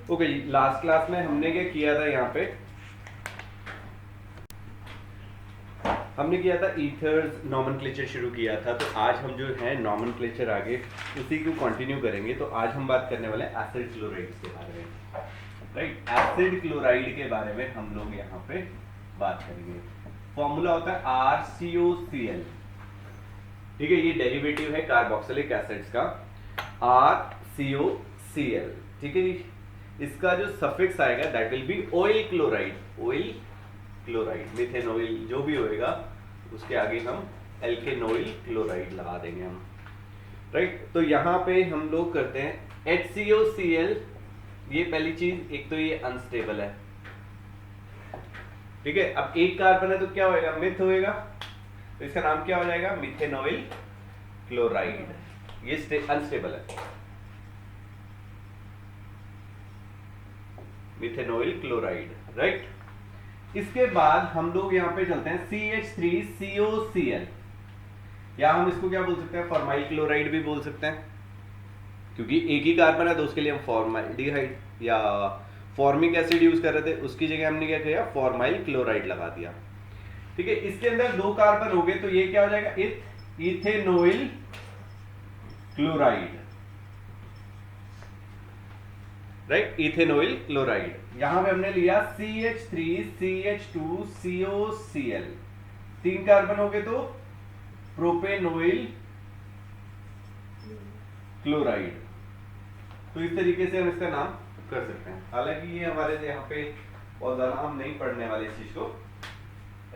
Okay जी, last class में हमने क्या किया था, यहाँ पे हमने किया था ईथर्स नॉमेनक्लेचर शुरू किया था। तो आज हम जो है नॉमेनक्लेचर आगे उसी को कंटिन्यू करेंगे। तो आज हम बात करने वाले हैं एसिड क्लोराइड्स के बारे में, राइट। एसिड क्लोराइड के बारे में हम लोग यहाँ पे बात करेंगे। फॉर्मूला होता है RCOCl, ठीक है। ये डेरिवेटिव है कार्बोक्सिलिक एसिड्स का, RCOCl, ठीक है जी। इसका जो सफिक्स आएगा that will be oyl chloride, oyl chloride, methanoyl जो भी होएगा उसके आगे हम एल्केनॉइल क्लोराइड लगा देंगे हम, राइट। तो यहाँ पे हम लोग करते हैं HCOCl। ये पहली चीज, एक तो ये अनस्टेबल है, ठीक है। अब एक कार्बन है तो क्या होएगा, मिथ होएगा, तो इसका नाम क्या हो जाएगा, मिथेनॉइल क्लोराइड। ये अनस्टेबल है, मिथेनॉइल क्लोराइड, राइट। इसके बाद हम लोग यहाँ पे चलते हैं CH3COCl, या हम इसको क्या बोल सकते हैं, फॉर्माइल क्लोराइड भी बोल सकते हैं, क्योंकि एक ही कार्बन है तो उसके लिए हम फॉर्माल्डिहाइड या फॉर्मिक एसिड यूज कर रहे थे, उसकी जगह हमने क्या किया, फॉर्माइल क्लोराइड लगा दिया, ठीक है। इसके अंदर दो कार्बन हो गए तो ये क्या हो जाएगा, ethanoyl chloride, right, ethanoyl chloride. यहां पे हमने लिया CH3CH2COCl, तीन कार्बन हो गए तो प्रोपेनॉइल क्लोराइड। तो इस तरीके से हम इसका नाम कर सकते हैं। हालांकि ये हमारे यहाँ पे बहुत ज्यादा हम नहीं पढ़ने वाले इस चीज को,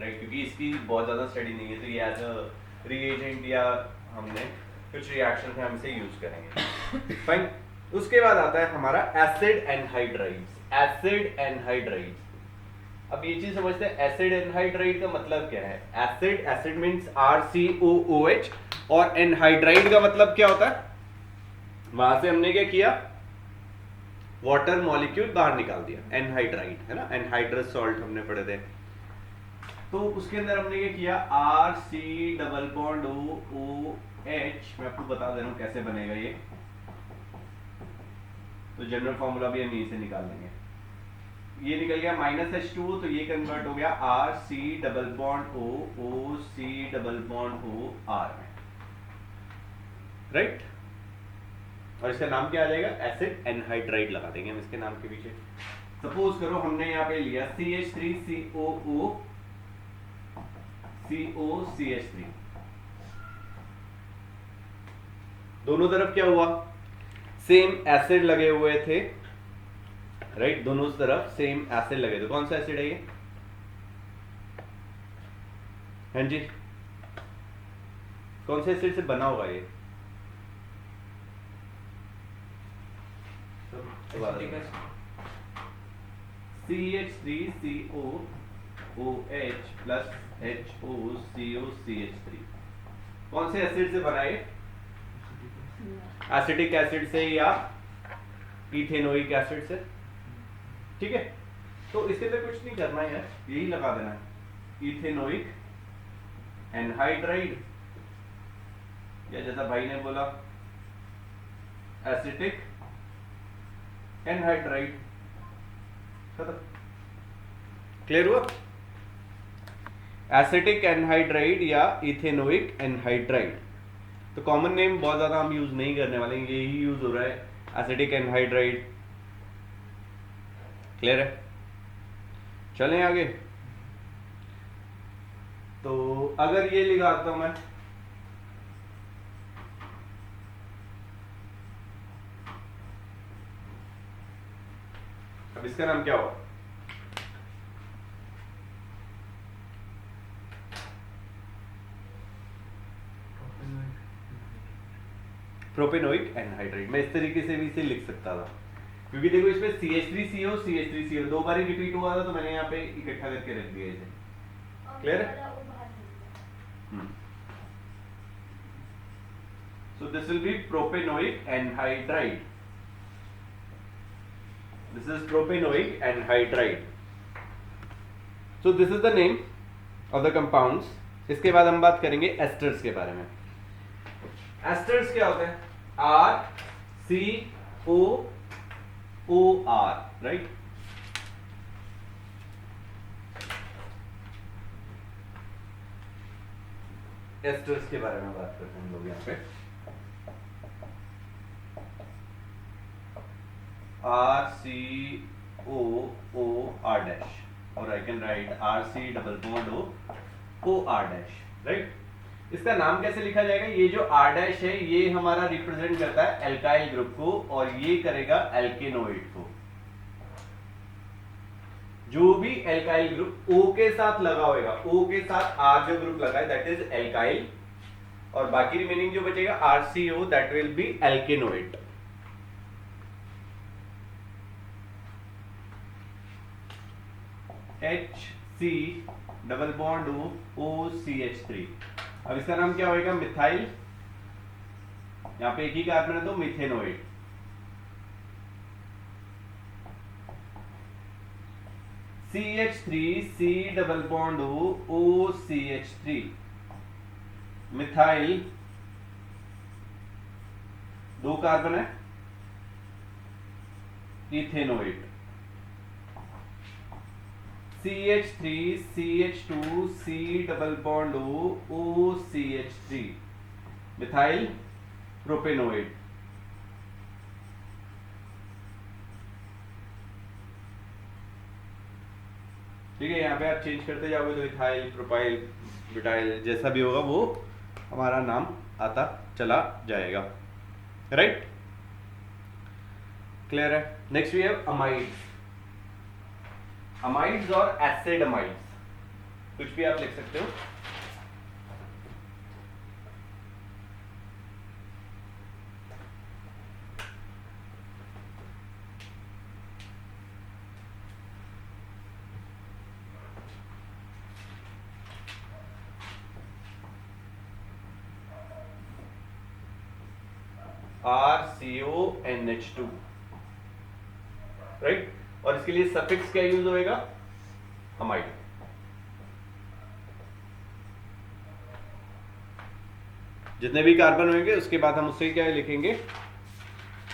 राइट, क्योंकि इसकी बहुत ज्यादा स्टडी नहीं है। तो ये एज अ रिएजेंट या हमने कुछ रिएक्शन है हम इसे यूज करेंगे, फाइन। उसके बाद आता है हमारा एसिड एनहाइड्राइड्स, एसिड एनहाइड्राइड्स। अब ये चीज समझते हैं, एसिड एनहाइड्राइड का मतलब क्या है। एसिड, एसिड मींस RCOOH, और एनहाइड्राइड का मतलब क्या होता है, वहां से हमने क्या किया, वाटर मॉलिक्यूल बाहर निकाल दिया, एनहाइड्राइड है ना, एनहाइड्रस सॉल्ट हमने पढ़े थे। तो उसके अंदर हमने क्या किया, RC≡OH। मैं आपको बता दे रहा हूं कैसे बनेगा ये, तो जनरल फॉर्मूला भी हम यहीं से निकाल लेंगे। ये निकल गया -H2O, तो ये कन्वर्ट हो गया RC≡OC≡OR में, राइट। और इसका नाम क्या आ जाएगा, एसिड एनहाइड्राइड लगा देंगे हम इसके नाम के पीछे। सपोज करो हमने यहाँ पे लिया CH3COOCOCH3, दोनों तरफ क्या हुआ, सेम एसिड लगे हुए थे, राइट, दोनों तरफ सेम एसिड लगे थे। कौन सा एसिड है ये, हाँ जी, कौन से एसिड से बना होगा ये, CH3COOH प्लस HOCOCH3, कौन से एसिड से बना है, एसिटिक एसिड से या इथेनोइक एसिड से, ठीक है। तो इसके अंदर कुछ नहीं करना है, यही लगा देना है, इथेनोइक एनहाइड्राइड, या जैसा भाई ने बोला एसिटिक एनहाइड्राइड, खत्म, क्लियर हुआ। एसिटिक एनहाइड्राइड या इथेनोइक एनहाइड्राइड, तो कॉमन नेम बहुत ज्यादा हम यूज नहीं करने वाले, यही यूज हो रहा है, एसिटिक एनहाइड्राइड, क्लियर है। चलें आगे। तो अगर ये लिखाता हूं मैं, अब इसका नाम क्या होगा, प्रोपेनोइक एनहाइड्राइड। मैं इस तरीके से भी इसे लिख सकता था, क्योंकि देखो इसमें CH3CO CH3CO दो बार रिपीट हुआ था, तो मैंने यहाँ पे इकट्ठा करके रख दिया इसे, क्लियर है। So this will B propanoic anhydride, this is propanoic anhydride. So this is the name of the compounds. इसके बाद हम बात करेंगे एस्टर्स के बारे में। एस्टर्स क्या होते हैं, RCOOH OR, राइट। एस्टर्स के बारे में बात करते हैं हम लोग यहाँ पे। RCOOR डैश, और I can write RC double bond OR dash, right. इसका नाम कैसे लिखा जाएगा? ये जो R डैश है ये हमारा रिप्रेजेंट करता है एल्काइल ग्रुप को, और ये करेगा एल्केनोइड को। जो भी एल्काइल ग्रुप O के साथ लगा होगा, O के साथ R जो ग्रुप लगा है दैट इज एल्काइल, और बाकी रिमेनिंग जो बचेगा RCO that will be alkenoid. HC double bond OCH3। अब इसका नाम क्या होगा? मिथाइल, यहां पे एक ही कार्बन है तो मिथेनोइड। CH3 C double bond OCH3 methyl, दो कार्बन है, इथेनोइड। CH3 CH2 C double bond OCH3 methyl propanoid. ठीक है, यहाँ पे आप चेंज करते जाओगे तो इथाइल, प्रोपाइल, ब्यूटाइल जैसा भी होगा वो हमारा नाम आता चला जाएगा, राइट। क्लियर है? Next we have amides. Amides और एसिड अमाइड्स, कुछ भी आप लिख सकते हो। RCONH2, right. और इसके लिए सफिक्स क्या यूज होएगा? अमाइड। जितने भी कार्बन होंगे उसके बाद हम उससे क्या लिखेंगे?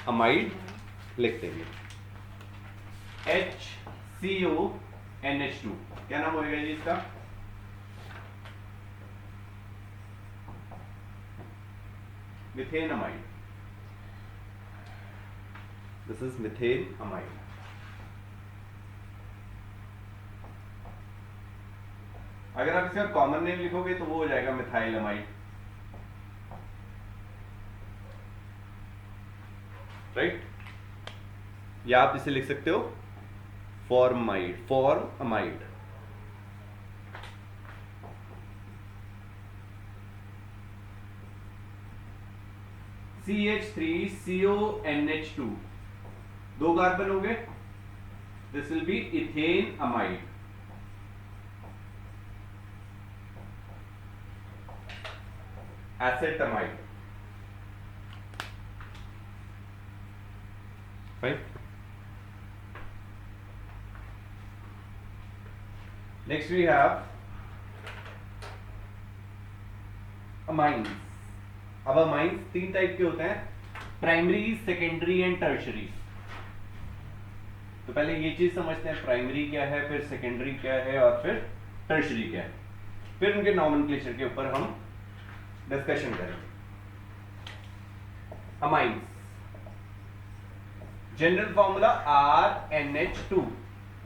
अमाइड लिख देंगे। HCONH2 क्या नाम होएगा जी इसका? Methane amide. This is methane amide. अगर आप इसका कॉमन नेम लिखोगे तो वो हो जाएगा मिथाइल अमाइड, राइट। या आप इसे लिख सकते हो फॉर्माइड, फॉर्म अमाइड। CH3CONH2 दो कार्बन हो गए, this will be ethane amide. Acetamide, right. Next we have amines. अब अमाइंस तीन टाइप के होते हैं, प्राइमरी, सेकेंडरी एंड टर्शरी। तो पहले ये चीज समझते हैं, प्राइमरी क्या है, फिर सेकेंडरी क्या है, और फिर टर्शरी क्या है, फिर उनके नॉमेनक्लेचर के ऊपर हम डिस्कशन करेंगे। Amines, general formula RNH2,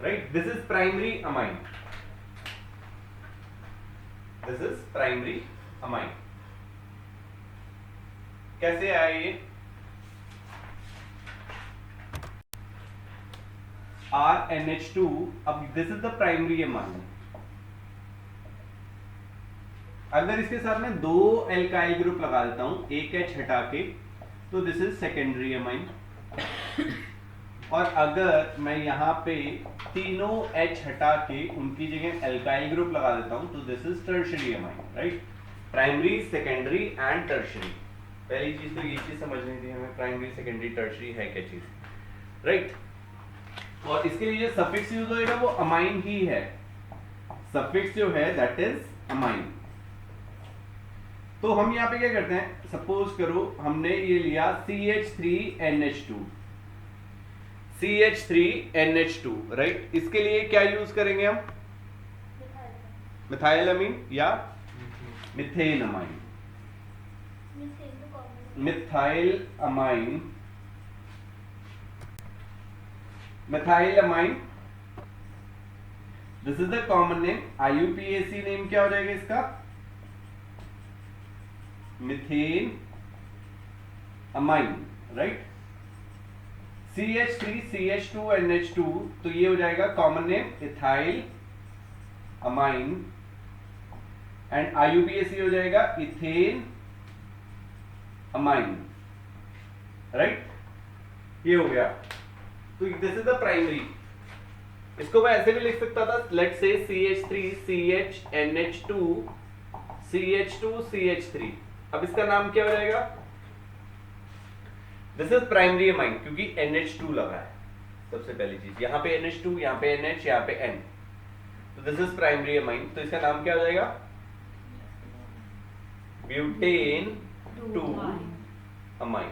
right. This is primary amine, this is primary amine. कैसे आया ये? RNH2, अब this is the primary amine. अगर इसके साथ में दो एल्काइल ग्रुप लगा देता हूं, एक H हटा के, तो दिस इज सेकेंडरी अमाइन। और अगर मैं यहां पे तीनों H हटा के उनकी जगह एल्काइल ग्रुप लगा देता हूं, तो this is tertiary amine, right. Primary, secondary and tertiary. पहली चीज तो ये चीज समझनी थी हमें, प्राइमरी, सेकेंडरी, टर्शरी है क्या चीज, राइट। और इसके लिए जो सफिक्स यूज होगा वो अमाइन ही है, सफिक्स जो है दैट इज अमाइन। तो हम यहां पे क्या करते हैं, सपोज करो हमने ये लिया CH3NH2। CH3NH2, right. इसके लिए क्या यूज करेंगे हम? मिथाइल अमीन या methane amine. Methyl amine, methyl amine, this is the common name. IUPAC name क्या हो जाएगा इसका? Methane amine, right. CH3CH2NH2, तो ये हो जाएगा common name ethyl amine, and IUPAC हो जाएगा इथेन अमाइन, राइट। ये हो गया। तो दिस इज द प्राइमरी। इसको मैं ऐसे भी लिख सकता था, लेट्स से CH3CHNH2 CH2CH3। अब इसका नाम क्या हो जाएगा? दिस इज प्राइमरी अमाइन, क्योंकि NH2 लगा है। सबसे पहली चीज, यहां पे NH2, यहां पे NH, यहां पे N, तो दिस इज प्राइमरी अमाइन। तो इसका नाम क्या हो जाएगा? Butane 2 amine,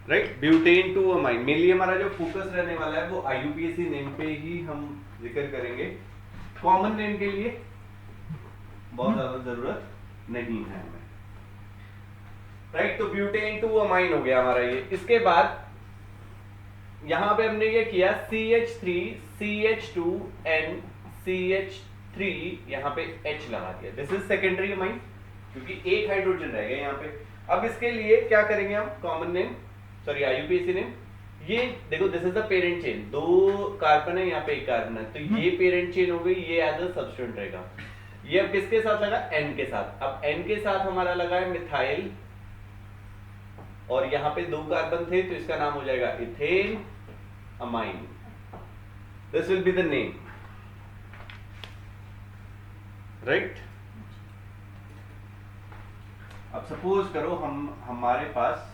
right. Butane 2 amine. Mainly हमारा जो फोकस रहने वाला है वो IUPAC नेम पे ही हम जिक्र करेंगे। कॉमन नेम के लिए बहुत ज्यादा जरूरत नहीं है हमें, राइट। तो ब्यूटेन 2 अमाइन हो गया हमारा ये। इसके बाद यहां पे हमने ये किया CH3 CH2N CH3, यहां पे H लगा दिया। दिस इज सेकेंडरी अमाइन, क्योंकि एक हाइड्रोजन रह गया यहां पे। अब इसके लिए क्या करेंगे हम? Common name, sorry IUPAC name. ये देखो, this is the parent chain, 2 carbon है, यहाँ पे 1 कार्बन है, तो ये पेरेंट चेन हो गई, ये एज अ सब्स्टिट्यूएंट रहेगा। ये अब किसके साथ लगा? N के साथ। अब N के साथ हमारा लगा है मिथाइल, और यहाँ पे 2 कार्बन थे, तो इसका नाम हो जाएगा ethane amine. This will be the name, right. अब सपोज करो हमारे पास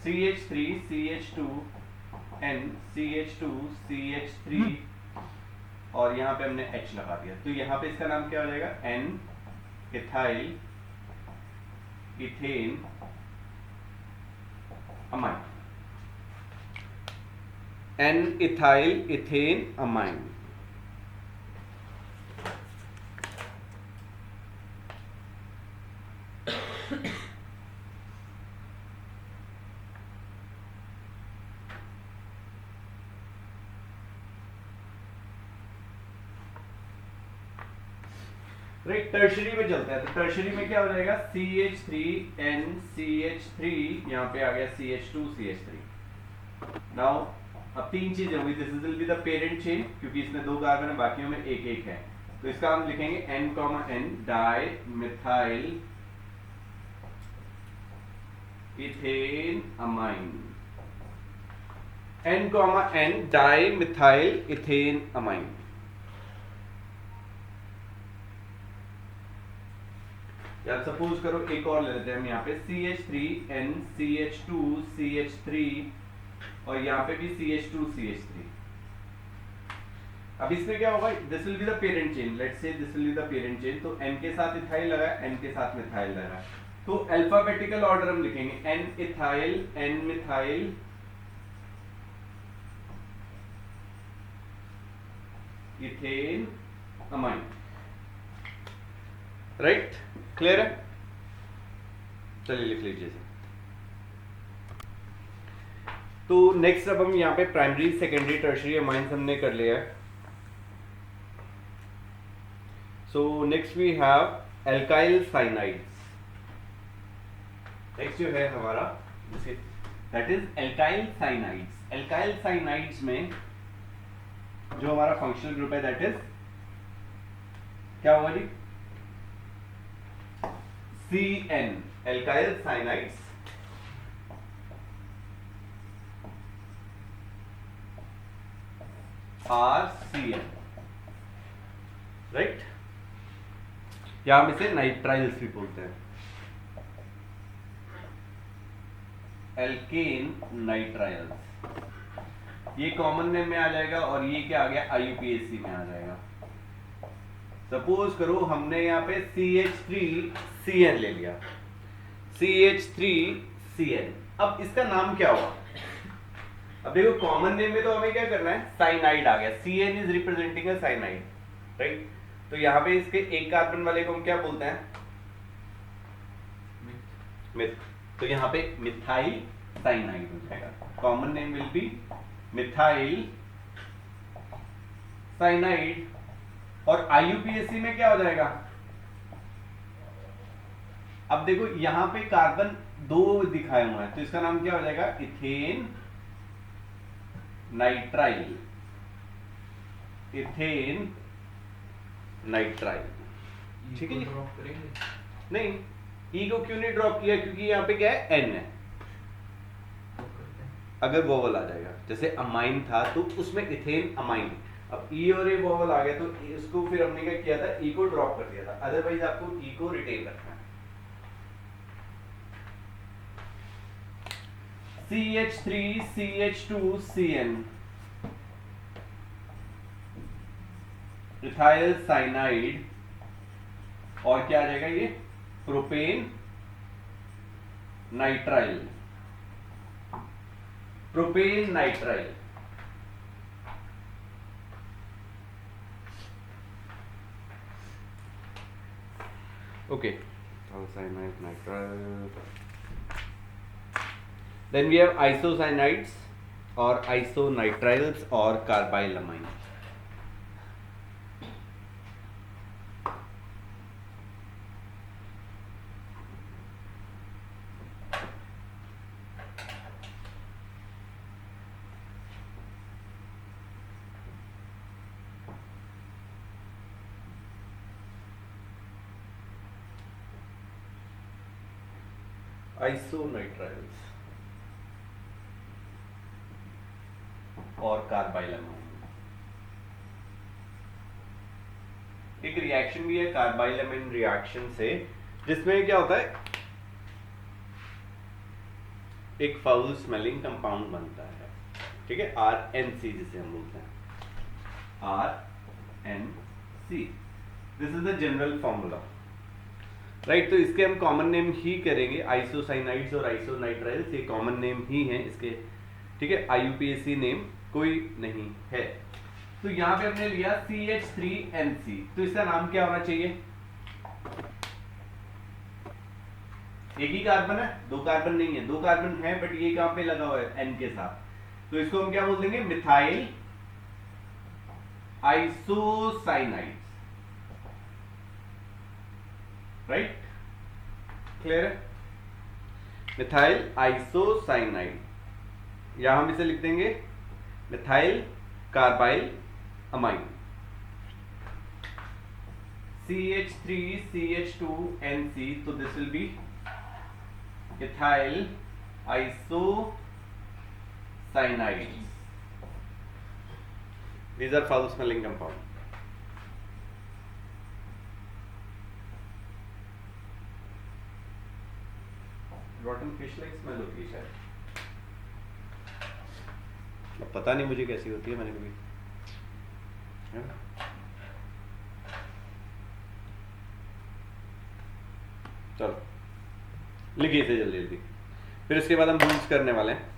CH3 CH2N CH2 CH3, और यहां पे हमने H लगा दिया, तो यहां पे इसका नाम क्या हो जाएगा? N ethyl ethane amine, N ethyl ethane amine. Right, tertiary में चलते हैं। तो टर्शरी में क्या हो जाएगा? CH3N CH3, यहाँ पे आ गया CH2 CH3। नाउ अब 3 चीजें होंगी। This will be the parent chain, क्योंकि इसमें 2 कार्बन है, बाकियों में 1 है, तो इसका हम लिखेंगे N, di methyl ethane amine. N, di methyl ethane amine. या सपोज करो एक और ले लेते हैं हम, यहाँ पे CH3N CH2 CH3, और यहाँ पे भी CH2 CH3। अब इसमें क्या होगा? This will be the parent chain, let's say this will be the parent chain. तो N के साथ इथाइल लगा है, N के साथ मिथाइल लगा है, तो अल्फाबेटिकल ऑर्डर हम लिखेंगे N ethyl N methyl ethane amine, right. Clear है? चलिए लिख लीजिए। तो नेक्स्ट अब हम यहाँ पे प्राइमरी सेकेंडरी टर्शरी अमाइंस हमने कर लिया है। So next we have alkyl cyanides. Next जो है हमारा that is alkyl cyanides. Alkyl cyanides में जो हमारा फंक्शनल ग्रुप है दैट इज क्या होगा जी? CN, alkyl cyanides. RCN, right. या हम इसे नाइट्राइल्स भी बोलते हैं, एल्केन नाइट्राइल्स। ये कॉमन नेम में आ जाएगा, और ये क्या आ गया? IUPAC में आ जाएगा। सपोज करो हमने यहाँ पे CH3CN ले लिया, CH3CN। अब इसका नाम क्या हुआ? अब देखो कॉमन नेम में तो हमें क्या करना है, साइनाइड आ गया, CN is representing a cyanide, right? तो यहाँ पे इसके एक कार्बन वाले को हम क्या बोलते हैं? मिथ। तो यहाँ पे मिथाइल साइनाइड हो जाएगा, common name will be methyl cyanide. और IUPAC में क्या हो जाएगा? अब देखो यहां पे कार्बन 2 दिखाए हुए हैं, तो इसका नाम क्या हो जाएगा? Ethane nitrile, ethane nitrile. ठीक है जी? नहीं, ई को क्यों नहीं ड्रॉप किया? क्योंकि यहाँ पे क्या है, N है। अगर वोवल आ जाएगा, जैसे अमाइन था तो उसमें इथेन अमाइन, अब ई और ए वोवल आ गया तो इसको फिर हमने क्या किया था, ई को ड्रॉप कर दिया था। अदरवाइज आपको ई को रिटेन रखना है। CH3 CH2 CN, ethyl cyanide, और क्या आ जाएगा ये? Propane nitrile, propane nitrile. Okay, cyanide nitrile. Then we have isocyanides or isonitriles or carbylamine. Isonitriles और कार्बाइलामाइन। एक रिएक्शन भी है कार्बाइलामाइन रिएक्शन से, जिसमें क्या होता है, एक फाउल स्मेलिंग कंपाउंड बनता है, ठीक है, RNC जिसे हम बोलते हैं, RNC। This is the general formula, right? तो इसके हम कॉमन नेम ही करेंगे, आइसोसाइनाइड्स और आइसोनाइट्राइल्स, ये कॉमन नेम ही हैं इसके, ठीक है? IUPAC नेम कोई नहीं है। तो यहां पे हमने लिया CH3NC, तो इसका नाम क्या होना चाहिए? एक ही कार्बन है, 2 कार्बन नहीं है, 2 कार्बन है बट ये कहां पे लगा हुआ है? N के साथ, तो इसको हम क्या बोल देंगे? Methyl isocyanide, right? क्लियर है? मिथाइल आइसोसाइनाइड, या हम इसे लिख देंगे methyl carbyl amine, CH3 CH2NC, तो this will B ethyl isocyanide. These are foul smelling compound. Rotten fish like smell होती है शायद, अब पता नहीं मुझे कैसी होती है, मैंने कभी, है ना? चलो लिखिए इसे जल्दी जल्दी, फिर इसके बाद हम रूल्स करने वाले हैं।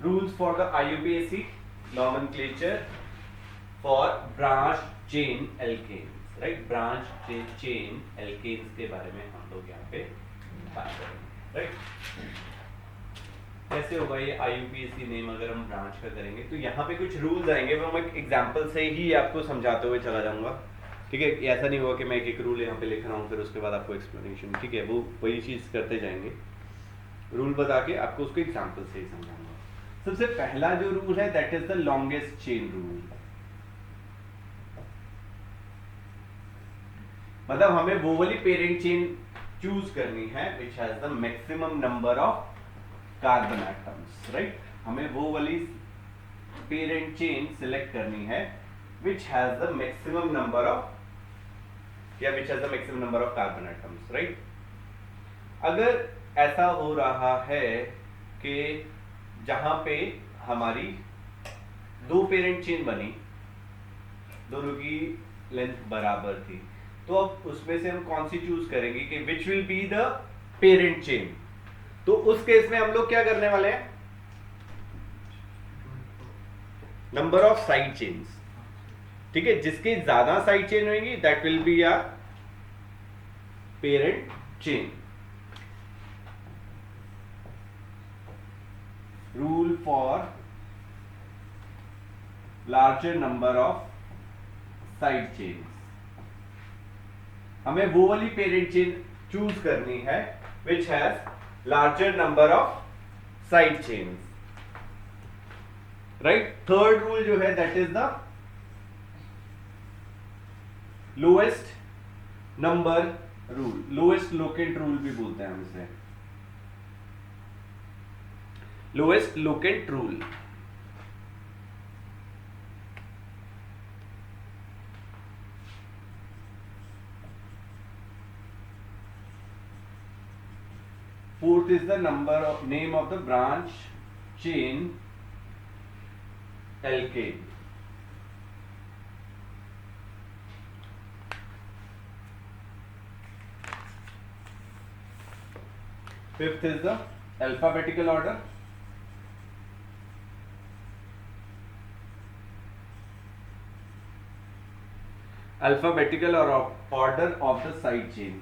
Rules for the IUPAC nomenclature for branch chain alkanes, right? Branch chain alkanes के बारे में हम लोग यहाँ पे बात करेंगे, right? कैसे होगा ये IUPAC नेम अगर हम ब्रांच का करेंगे? तो यहाँ पे कुछ रूल्स आएंगे, वो मैं एग्जांपल से ही आपको समझाते हुए चला जाऊंगा, ठीक है? ऐसा नहीं होगा कि मैं एक एक रूल यहाँ पे लिख रहा हूँ फिर उसके बाद आपको एक्सप्लेनेशन, ठीक है? वो वही चीज़ करते जाएंगे, रूल बता के आपको उसको एग्जाम्पल से ही समझाऊंगा। सबसे पहला जो रूल है that is the longest chain rule. मतलब हमें वो वाली पेरेंट चेन चूज करनी है which has the maximum number of carbon atoms, right. हमें वो वाली पेरेंट चेन सिलेक्ट करनी है which has the maximum number of या which has the maximum number of carbon atoms, right. अगर ऐसा हो रहा है कि जहां पे हमारी दो पेरेंट चेन बनी, दोनों की लेंथ बराबर थी, तो अब उसमें से हम कौन सी चूज करेंगे कि which will be the parent chain. तो उस केस में हम लोग क्या करने वाले हैं, नंबर ऑफ साइड चेन्स, ठीक है। जिसकी ज्यादा साइड चेन होगी that will be our parent chain. Rule for larger number of side chains, हमें वो वाली पेरेंट चेन चूज करनी है which has larger number of side chains, right. Third rule जो है that is the lowest number rule, lowest locant rule भी बोलते हैं हम इसे, lowest locant rule. Fourth is the name of the branch chain alkane. Fifth is the alphabetical order. Alphabetical order of the side chain.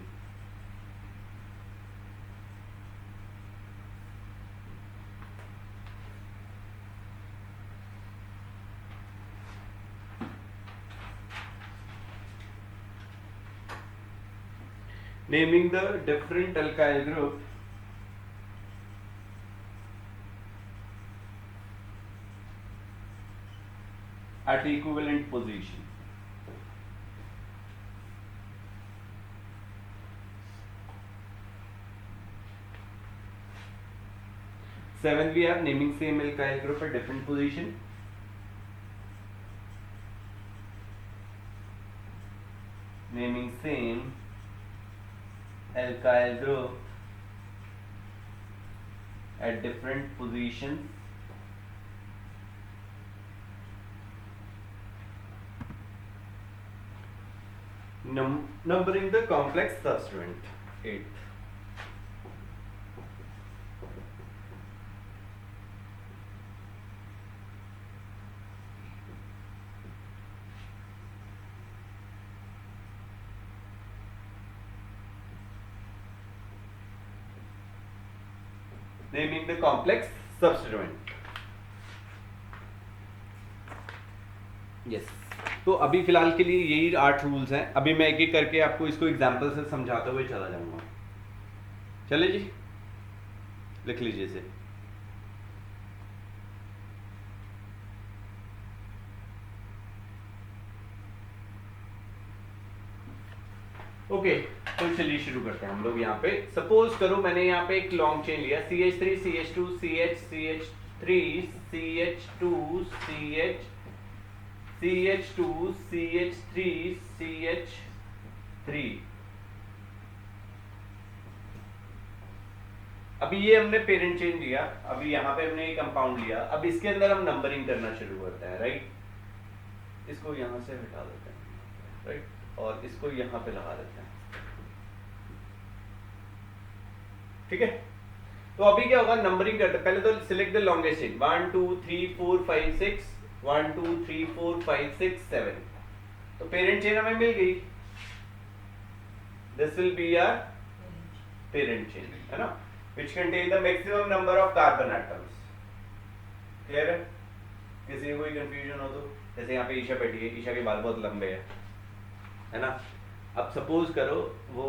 Naming the different alkyl group at equivalent position. Seventh, we have naming same alkyl group at different position. Naming same alkyl group at different positions. Numbering the complex substituent. 8th. Naming the complex substituent. Yes. तो अभी फिलहाल के लिए यही 8 rules हैं। अभी मैं एक एक करके आपको इसको एग्जांपल से समझाते हुए चला जाऊंगा। चले जी, लिख लीजिए इसे। ओके, तो चलिए शुरू करते हैं हम लोग। यहाँ पे सपोज करो मैंने यहाँ पे एक लॉन्ग चेन लिया, CH3 CH2 CH CH3 CH2 CH CH2 CH3 CH3। अभी ये हमने पेरेंट चेन लिया, अभी यहाँ पे हमने एक कंपाउंड लिया। अब इसके अंदर हम नंबरिंग करना शुरू करते हैं, राइट। इसको यहाँ से हटा देते हैं, राइट, और इसको यहाँ पे लगा देते हैं, ठीक है। तो अभी क्या होगा, नंबरिंग करते हैं। पहले तो सिलेक्ट द लॉन्गेस्ट चेन, 1 2 3 4 5 6 1 2 3 4 5 6 7। तो पेरेंट चेन हमें मिल गई, this will be our parent chain, है ना, which contain the maximum number of carbon atoms। Clear है? किसी को कोई कंफ्यूजन हो तो, जैसे यहाँ पे ईशा बैठी है, ईशा के बाल बहुत लंबे है ना। अब सपोज करो वो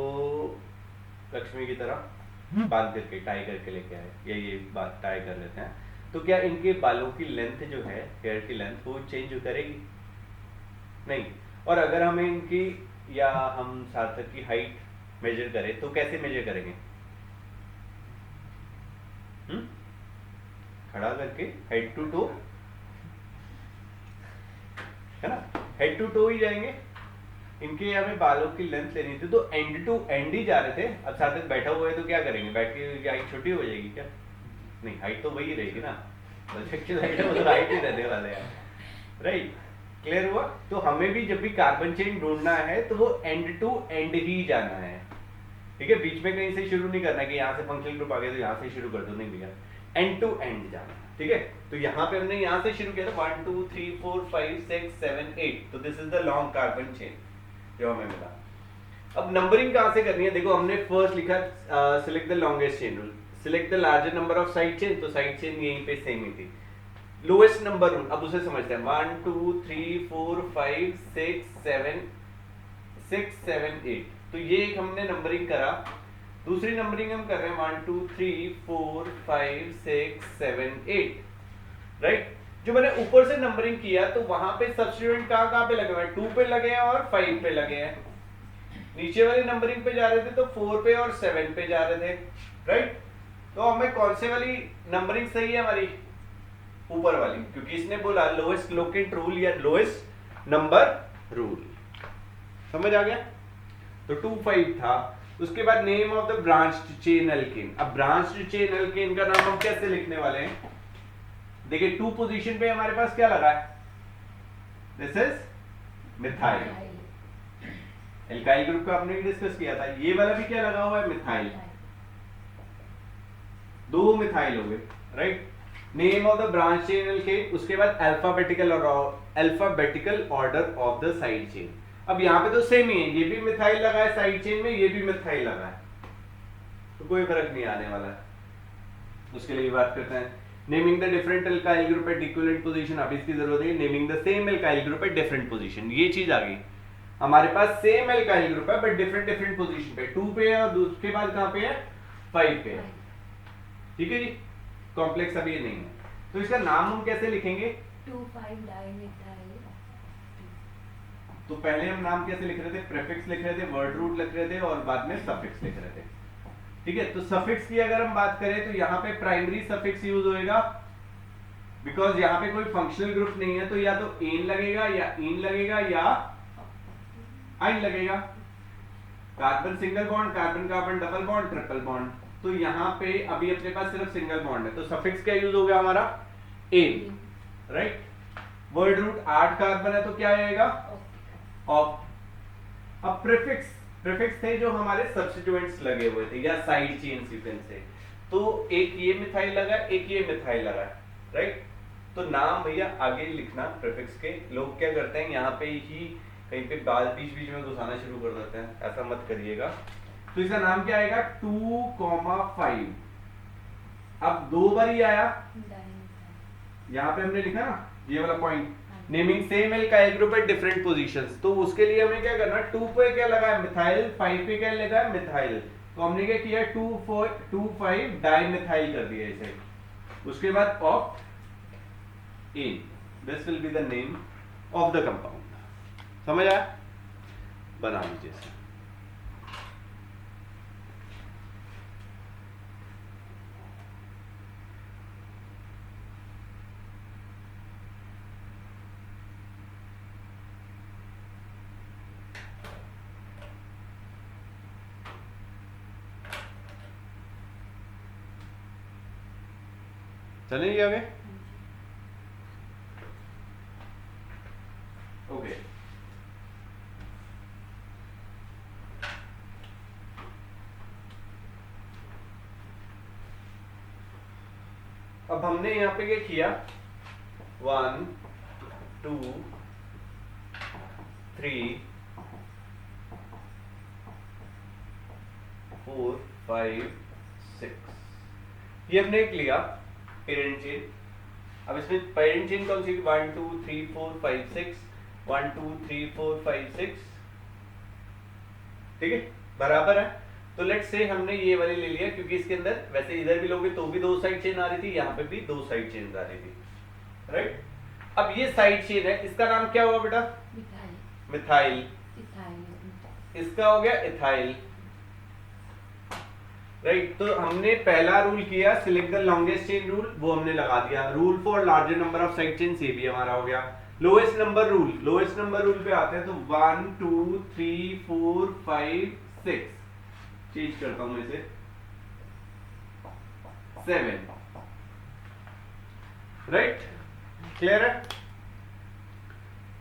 लक्ष्मी की तरह बांध करके टाई करके लेके आए, ये बात टाई कर लेते हैं। तो क्या इनके बालों की लेंथ जो है, हेयर की लेंथ, वो चेंज करेगी? नहीं। और अगर हमें इनकी या हम सार्थक की हाइट मेजर करें तो कैसे मेजर करेंगे? हम्म, खड़ा करके हेड टू टो, है ना, हेड टू टो ही जाएंगे। इनके हमें बालों की लेंथ लेनी थी तो एंड टू एंड ही जा रहे थे। अब सार्थक बैठा हुआ है तो क्या करेंगे, बैठ के हाइट छोटी हो जाएगी क्या? नहीं, हाइट तो वही रहेगी ना, बस एक्चुअल हाइट है वो तो हाइट ही रहने वाले हैं, राइट? क्लियर हुआ? तो हमें भी जब भी कार्बन चेन ढूंढना है तो वो एंड टू एंड ही जाना है, ठीक है? बीच में कहीं से शुरू नहीं करना है कि यहाँ से फंक्शनल ग्रुप आ गया तो यहाँ से शुरू कर दो, नहीं भैया, एंड टू एंड जाना है, ठीक है? तो यहाँ पे हमने यहाँ से शुरू किया था 1 2 3 4 5 6 7 8, तो this is the long carbon chain जो हमें मिला। अब नंबरिंग कहाँ से करनी है? देखो हमने फर्स्ट लिखा select the longest chain rule, select the larger number of side chain, तो साइड चेन यहीं पे सेम ही थी। लोएस्ट नंबर रूल, अब उसे समझते हैं। 1 2 3 4 5 6 7 8, तो ये एक हमने नंबरिंग करा। दूसरी नंबरिंग हम कर रहे हैं 1 2 3 4 5 6 7 8, राइट? जो मैंने ऊपर से नंबरिंग किया तो वहां पे सब्स्टिट्यूएंट कहाँ पे लगे हुए हैं? 2 पे लगे हैं और 5 पे लगे हैं। नीचे वाली नंबरिंग पे जा रहे थे तो 4 पे और 7 पे जा रहे थे, राइट? तो हमें कौन से वाली नंबरिंग सही है हमारी? ऊपर वाली, क्योंकि इसने बोला लोएस्ट लोकेट रूल या लोएस्ट नंबर रूल। समझ आ गया? तो 2 5 था। उसके बाद name of the branched chain alkane. अब ब्रांच्ड चेन एल्केन का नाम हम कैसे लिखने वाले हैं? देखिए 2 पोजीशन पे हमारे पास क्या लगा है? This is methyl. Alkyl group का हमने डिस्कस किया था। ये वाला भी क्या लगा हुआ है? मिथाइल। 2 मिथाइल हो गए, right? Name of the branch chain alkane. उसके बाद alphabetical order of the side chain. अब यहाँ पे तो सेम ही है, ये भी मिथाइल लगा है साइड चेन में, ये भी मिथाइल लगा है, तो कोई फर्क नहीं आने वाला है। उसके लिए बात करते हैं naming the different alkyl group at equivalent position. अब इसकी जरूरत है naming the same alkyl group at different position. ये चीज आ गई हमारे पास, सेम एल्काइल ग्रुप है बट डिफरेंट डिफरेंट पोजीशन पे। 2 पे है और उसके बाद कहां पे है? 5 पे है, ठीक है जी? कॉम्प्लेक्स अभी ये नहीं है, तो इसका नाम हम कैसे लिखेंगे? 2,5 डाइमिथाइल। तो पहले हम नाम कैसे लिख रहे थे? प्रीफिक्स लिख रहे थे, वर्ड रूट लिख रहे थे और बाद में सफिक्स लिख रहे थे, ठीक है? तो सफिक्स की अगर हम बात करें तो यहाँ पे प्राइमरी सफिक्स यूज होएगा, बिकॉज यहाँ पे कोई फंक्शनल ग्रुप नहीं है, तो या तो एन लगेगा या इन लगेगा या आइन लगेगा। Carbon single bond, carbon carbon double bond, triple bond, तो यहाँ पे अभी अपने पास सिर्फ सिंगल बॉन्ड है, तो सफिक्स क्या यूज हो गया हमारा? Ane, right? Word root 8 carbon है तो क्या आएगा? ऑफ। अब प्रीफिक्स थे जो हमारे सब्स्टिट्यूएंट्स लगे हुए थे या साइड चेन सीक्वेंस थे, तो एक ये मिथाइल लगा, एक ये मिथाइल लगा, राइट? तो नाम भैया आगे लिखना प्रीफिक्स के। लोग क्या करते हैं यहाँ पे ही कहीं पे बीच बीच में घुसाना शुरू कर देते हैं, ऐसा मत करिएगा। तो इसका नाम क्या आएगा? 2,5। अब 2 बार ही आया, यहाँ पे हमने लिखा ना ये वाला point, naming same alkyl group at different positions. तो उसके लिए हमें क्या करना? 2 पे क्या लगा है? मिथाइल। 5 पे क्या लगा है? मिथाइल। तो हमने क्या किया? 2 5 डाइमिथाइल कर दिया इसे। उसके बाद of in, this will be the name of the compound. समझ आया? बना लीजिए इसे। चलेंगे आगे? ओके। अब हमने यहाँ पे क्या किया? 1 2 3 4 5 6, ये हमने एक लिया पेरेंट चेन। अब इसमें पेरेंट चेन कौन सी? 1 2 3 4 5 6, 1 2 3 4 5 6, ठीक है? बराबर है। तो लेट्स से हमने ये वाली ले लिया, क्योंकि इसके अंदर वैसे इधर भी लोगे तो भी 2 साइड चेन आ रही थी, यहाँ पे भी 2 साइड चेन आ रही थी, राइट। अब ये साइड चेन है, इसका नाम क्या हुआ बेटा? मिथाइल। मिथाइल। इथाइल। इसका हो गया इथाइल, राइट। तो हमने पहला रूल किया, select the longest chain rule, वो हमने लगा दिया। Rule for larger number of side chain, ये भी हमारा हो गया। Lowest number rule, lowest number rule पे आते हैं तो 1 2 3 4 5 6, चेंज करता हूं इसे 7, राइट। क्लियर है?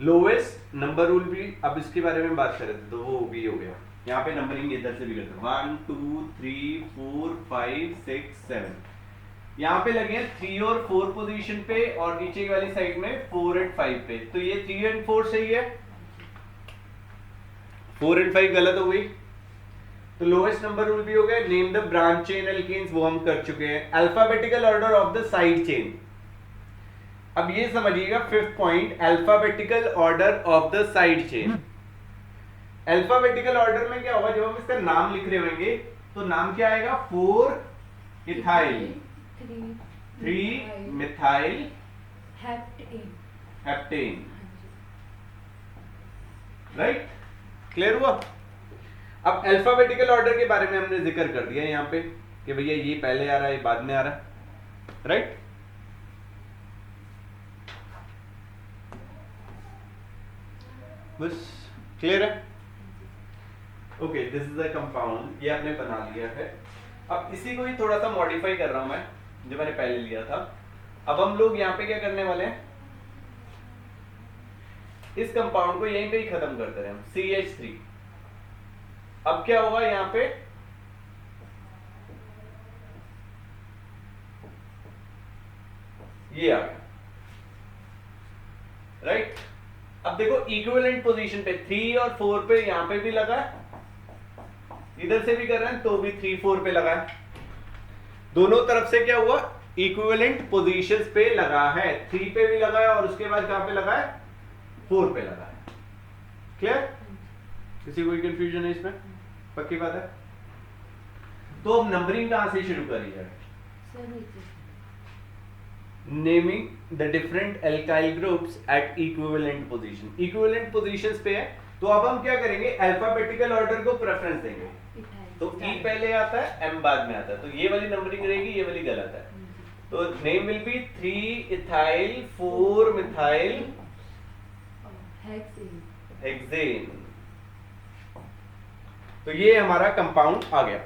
लोएस्ट नंबर रूल भी, अब इसके बारे में बात कर रहे थे तो वो भी हो गया। यहाँ पे नंबरिंग इधर से भी करते हैं 1 2 3 4 5 6 7, यहाँ पे लगे हैं 3 और 4 पोजीशन पे, और नीचे वाली साइड में 4 एंड 5 पे। तो ये 3 एंड 4 सही है, 4 एंड 5 गलत हो गई। तो लोएस्ट नंबर रूल भी हो गया। Name the branch chain alkanes, वो हम कर चुके हैं। Alphabetical order of the side chain, अब ये समझिएगा 5th point, alphabetical order of the side chain. Alphabetical order में क्या होगा, जब हम इसका नाम लिख रहे होंगे तो नाम क्या आएगा? 4 ethyl, 3 methyl heptane. Heptane, right. Clear हुआ? अब अल्फाबेटिकल ऑर्डर के बारे में हमने जिक्र कर दिया यहाँ पे कि भैया ये पहले आ रहा है, ये बाद में आ रहा है, राइट। बस क्लियर है? Okay, this is a compound, ये आपने बना लिया है। अब इसी को ही थोड़ा सा मॉडिफाई कर रहा हूं मैं, जो मैंने पहले लिया था। अब हम लोग यहाँ पे क्या करने वाले हैं, इस कंपाउंड को यहीं पे ही खत्म करते रहे हम, CH3। अब क्या होगा यहाँ पे, ये आ गया, राइट। अब देखो इक्विवेलेंट पोजीशन पे 3 और 4 पे, यहां पे भी लगा है, इधर से भी कर रहे हैं तो भी 3 4 पे लगा है, दोनों तरफ से क्या हुआ, इक्विवेलेंट पोजीशंस पे लगा है। 3 पे भी लगा है और उसके बाद कहां पे लगा है, 4 पे लगा है। क्लियर? किसी कोई कंफ्यूजन है इसमें? पक्की बात है? तो अब नंबरिंग कहां से शुरू करी जाए? Naming the different alkyl groups eight equivalent position. Equivalent positions पे है, तो अब हम क्या करेंगे, अल्फाबेटिकल ऑर्डर को प्रेफरेंस देंगे। तो E पहले आता है, M बाद में आता है, तो ये वाली नंबरिंग रहेगी, ये वाली गलत है। तो name will be 3 ethyl 4 methyl hexane. तो ये हमारा कंपाउंड आ गया।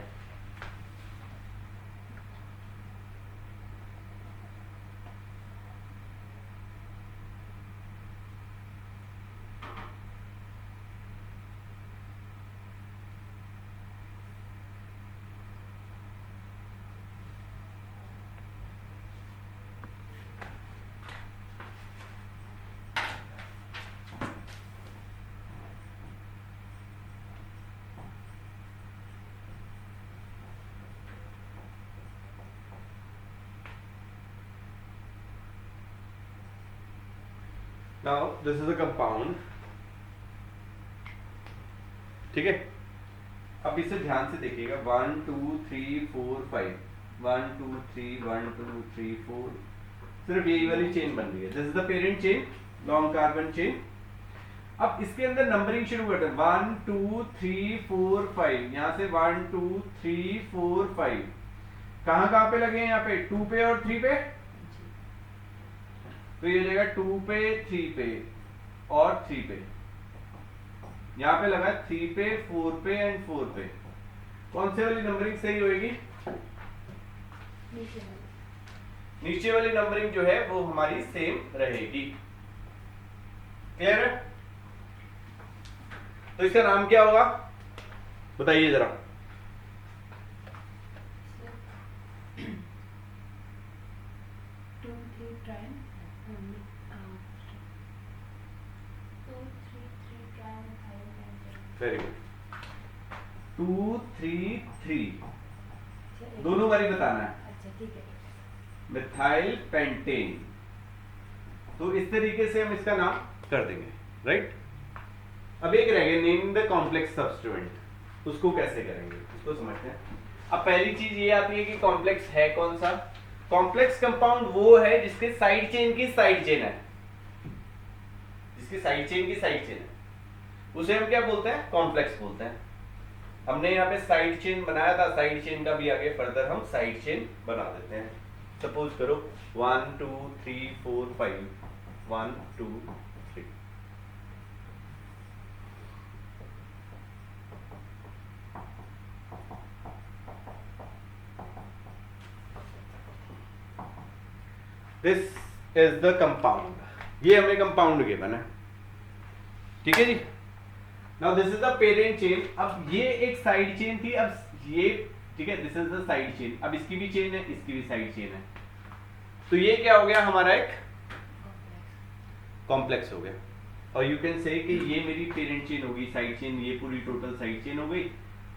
Now this is a compound, ठीक है। अब इसे ध्यान से देखिएगा, 1 2 3 4 5, 1 2 3 1 2 3 4, सिर्फ यही वाली चेन बन रही है। This is the parent chain, long carbon chain. अब इसके अंदर नंबरिंग शुरू करते हैं, 1 2 3 4 5, यहां से 1 2 3 4 5, कहां कहां पे लगे हैं, यहाँ पे 2 पे और 3 पे, तो ये जाएगा 2 पे 3 पे और 3 पे, यहाँ पे लगा 3 पे 4 पे एंड 4 पे। कौन से वाली नंबरिंग सही होगी? नीचे वाली नंबरिंग जो है वो हमारी सेम रहेगी। क्लियर है? तो इसका नाम क्या होगा बताइए जरा। वेरी गुड, 2 3 3 दोनों बारी बताना है। अच्छा ठीक है। मिथाइल पेंटेन, तो इस तरीके से हम इसका नाम कर देंगे, राइट। अब एक रह गया, नेम द कॉम्प्लेक्स सब्स्टिट्यूएंट। उसको कैसे करेंगे उसको समझते हैं। अब पहली चीज ये आती है कि कॉम्प्लेक्स है कौन सा। कॉम्प्लेक्स कंपाउंड वो है जिसके साइड चेन की साइड चेन है, जिसकी साइड चेन की साइड चेन है, उसे हम क्या बोलते हैं, कॉम्प्लेक्स बोलते हैं। हमने यहाँ पे साइड चेन बनाया था, साइड चेन का भी आगे फर्दर हम साइड चेन बना देते हैं। सपोज करो 1 2 3 4 5 1 2 3। दिस इज द कंपाउंड, ये हमें कंपाउंड गिवन है, ठीक है जी। Now this is the parent chain. अब ये एक साइड चेन थी, अब ये ठीक है, this is the side chain. अब इसकी भी चेन है, इसकी भी साइड चेन है, तो ये क्या हो गया हमारा एक कॉम्प्लेक्स हो गया। और यू कैन से कि ये मेरी पेरेंट चेन होगी, साइड चेन, ये पूरी टोटल साइड चेन हो गई,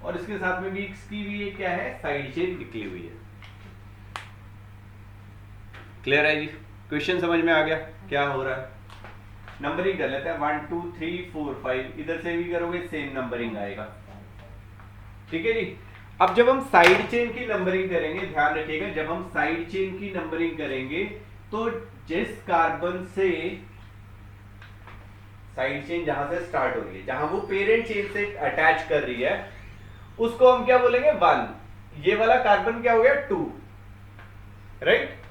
और इसके साथ में भी इसकी भी ये क्या है, साइड चेन निकली हुई है। क्लियर है जी, क्वेश्चन समझ में आ गया क्या हो रहा है। नंबरिंग कर लेते हैं 1 2 3 4 5, इधर से भी करोगे सेम नंबरिंग आएगा, ठीक है जी। अब जब हम साइड चेन की नंबरिंग करेंगे, ध्यान रखिएगा, जब हम साइड चेन की नंबरिंग करेंगे तो जिस कार्बन से साइड चेन जहां से स्टार्ट हो रही है, जहां वो पेरेंट चेन से अटैच कर रही है, उसको हम क्या बोलेंगे 1। ये वाला कार्बन क्या हो गया 2, राइट,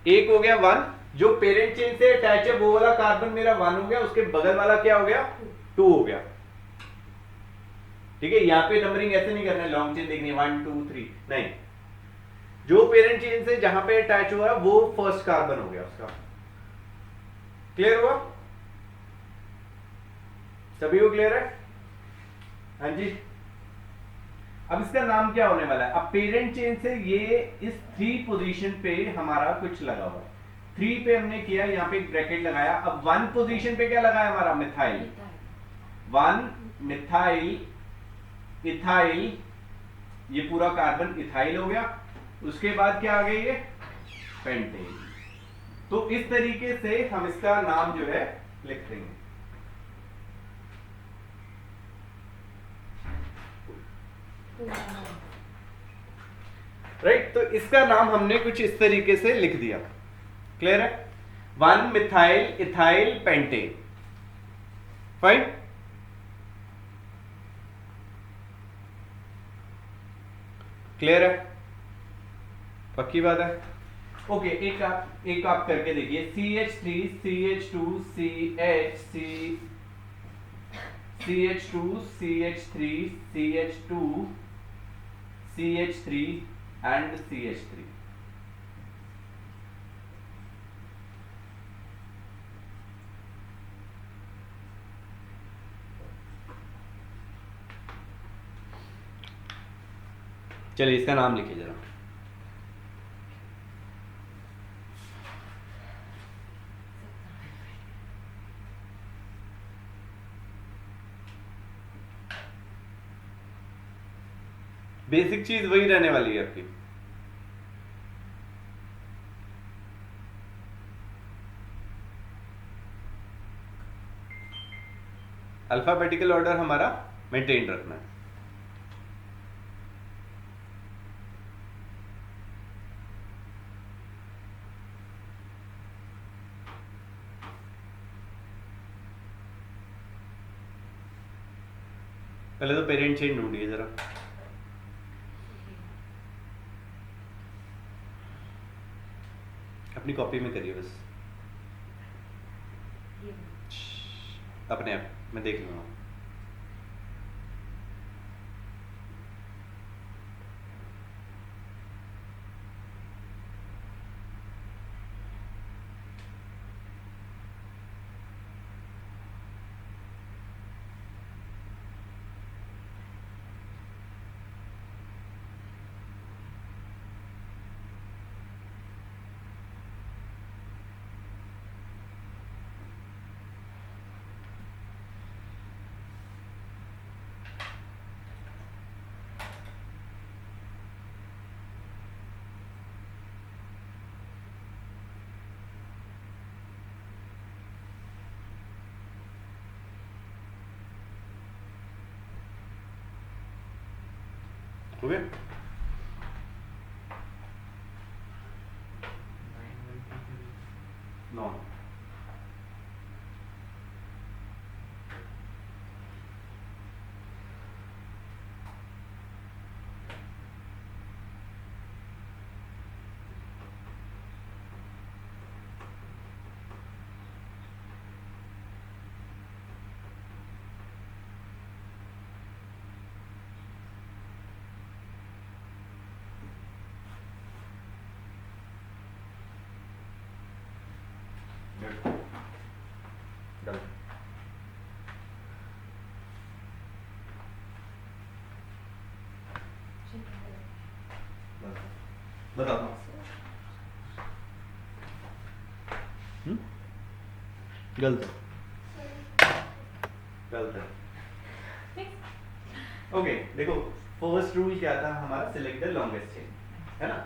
एक हो गया 1, जो पेरेंट चेन से अटैच है वो वाला कार्बन मेरा 1 हो गया, उसके बगल वाला क्या हो गया 2 हो गया, ठीक है। यहां पे नंबरिंग ऐसे नहीं करना है, लॉन्ग चेन देखनी है 1 2 3 नहीं, जो पेरेंट चेन से जहां पे अटैच हुआ है वो फर्स्ट कार्बन हो गया उसका। क्लियर हुआ, सभी को क्लियर है, हाँ जी। अब इसका नाम क्या होने वाला है, अब पेरेंट चेन से ये इस 3 पोजीशन पे हमारा कुछ लगा हुआ है, 3 पे हमने किया, यहाँ पे एक ब्रैकेट लगाया। अब 1 पोजीशन पे क्या लगा है हमारा, मिथाइल, 1 मिथाइल इथाइल, ये पूरा कार्बन इथाइल हो गया। उसके बाद क्या आ गया, ये पेंटेन। तो इस तरीके से हम इसका नाम जो है लिख देंगे। राइट, तो इसका नाम हमने कुछ इस तरीके से लिख दिया। क्लियर है, 1 methyl ethyl pentane, fine. Clear है, पक्की बात है, ओके। एक आप करके देखिए, CH3 CH2 CH2 CH3 CH2 CH3 and CH3। चलिए इसका नाम लिखिए जरा। बेसिक चीज वही रहने वाली है आपकी। अल्फाबेटिकल ऑर्डर हमारा मेंटेन रखना है। पहले तो पेरेंट चेन ढूंढिए जरा। अपनी कॉपी में करिए बस, अपने आप मैं देख लूंगा। हो गया? No done. बताओ। गलत है, गलत है। ओके देखो, फर्स्ट रूल क्या था हमारा, सिलेक्ट द लॉन्गेस्ट चेन, है ना?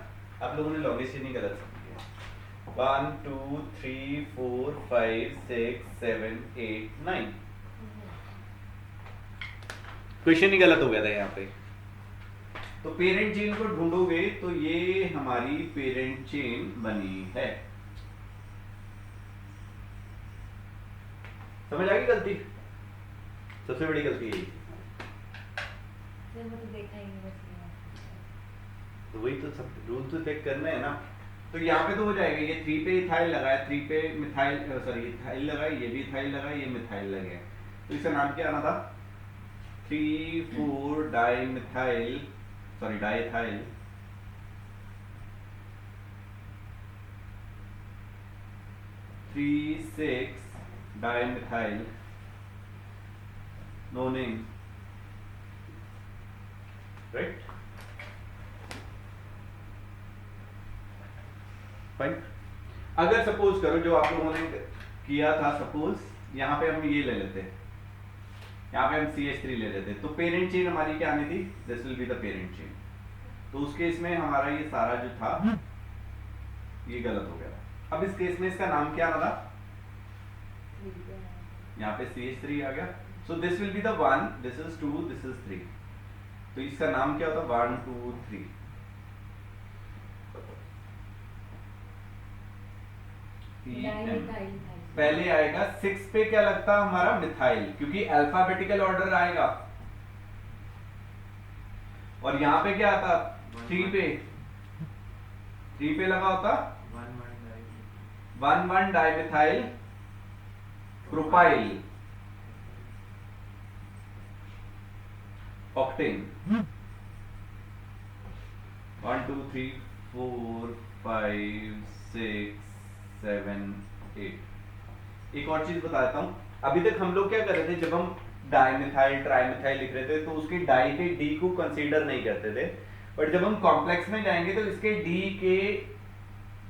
आप लोगों ने लॉन्गेस्ट चेन ही गलत समझ लिया। 1 2 3 4 5 6 7 8 9, क्वेश्चन ही गलत हो गया था यहाँ पे। तो पेरेंट चेन को ढूंढोगे तो ये हमारी पेरेंट चेन बनी है। समझ आ गई गलती? सबसे बड़ी गलती यही। तो वही तो सब रूल तो चेक करना है ना। तो यहाँ पे तो हो जाएगा, ये 3 पे इथाइल लगा है, 3 पे मिथाइल, सॉरी इथाइल लगा है, ये भी इथाइल लगा है, ये मिथाइल लगे हैं। तो इसका नाम क्या आना था? 3 4 dimethyl, sorry diethyl 3 6 dimethyl, no name, right? Fine. अगर सपोज करो जो आप लोगों ने किया था, सपोज यहाँ पे हम ये ले लेते हैं, यहाँ पे हम CH3 ले लेते, तो पेरेंट चेन हमारी क्या आनी थी? This will be the parent chain. तो उस केस में हमारा ये सारा जो था ये गलत हो गया। अब इस केस में इसका नाम क्या आना था? यहाँ पे CH3 आ गया। So this will be the 1, this is 2, this is 3। तो इसका नाम क्या होता? 1 2 3। पहले आएगा 6 पे, क्या लगता है हमारा? मिथाइल, क्योंकि अल्फाबेटिकल ऑर्डर आएगा। और यहाँ पे क्या आता? 3 पे, 3 पे लगा होता 1 1 डाइमिथाइल प्रोपाइल ऑक्टेन। 1 2 3 4 5 6 7 8। एक और चीज बताता हूं, अभी तक हम लोग क्या कर रहे थे, जब हम डाइमिथाइल ट्राइमिथाइल लिख रहे थे तो उसके डाई के डी को कंसीडर नहीं करते थे। बट जब हम कॉम्प्लेक्स में जाएंगे तो इसके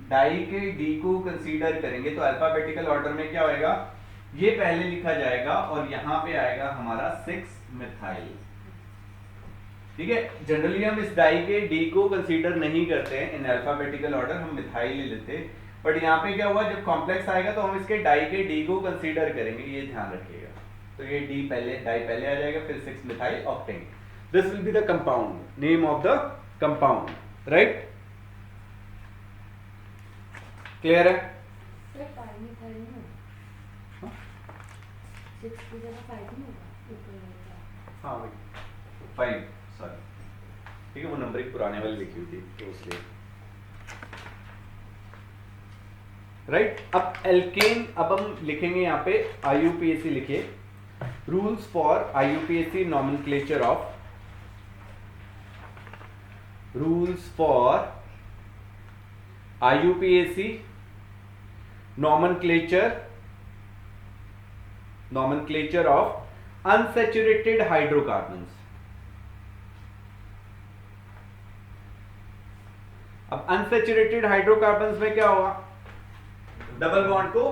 डाई के डी को कंसीडर करेंगे। तो अल्फाबेटिकल ऑर्डर में क्या होएगा? ये पहले लिखा जाएगा और यहाँ पे आएगा हमारा 6 मिथाइल। ठीक है, जनरली हम इस डाई के डी को कंसीडर नहीं करते हैं इन अल्फाबेटिकल ऑर्डर, हम मिथाइल ही लेते हैं। बट यहाँ पे क्या हुआ, जब कॉम्प्लेक्स आएगा तो हम इसके डाई के डी को कंसीडर करेंगे, ये ध्यान रखिएगा। तो ये डी पहले, डाई पहले आ जाएगा, फिर 6 methyl octane. This will be the compound, name of the compound, right? Clear है? हाँ भाई 5, सॉरी, ठीक है, वो नंबर एक पुराने वाली लिखी हुई थी तो उसलिए, राइट? अब एल्केन, अब हम लिखेंगे यहाँ पे IUPAC लिखिए, rules for IUPAC nomenclature of, rules for IUPAC nomenclature of unsaturated hydrocarbons। अब अनसैचुरेटेड हाइड्रोकार्बन्स में क्या होगा? डबल बॉन्ड को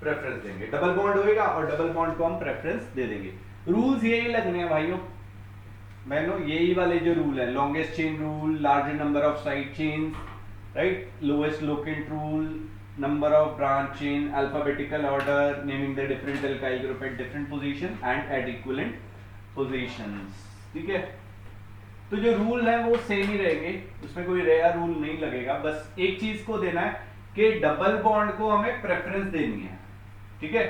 प्रेफरेंस देंगे, डबल बॉन्ड होएगा और डबल बॉन्ड को हम प्रेफरेंस दे देंगे। रूल्स यही लगने हैं भाइयों बहनों, यही वाले जो रूल है, longest chain rule, larger number of side chains, right, lowest locant rule, number of branch chain, alphabetical order, naming the different alkyl group at different position and at equivalent positions। ठीक है, तो जो rule है वो same ही रहेंगे, उसमें कोई नया रूल नहीं लगेगा। बस एक चीज को देना है कि डबल बॉन्ड को हमें प्रेफरेंस देनी है, ठीक है।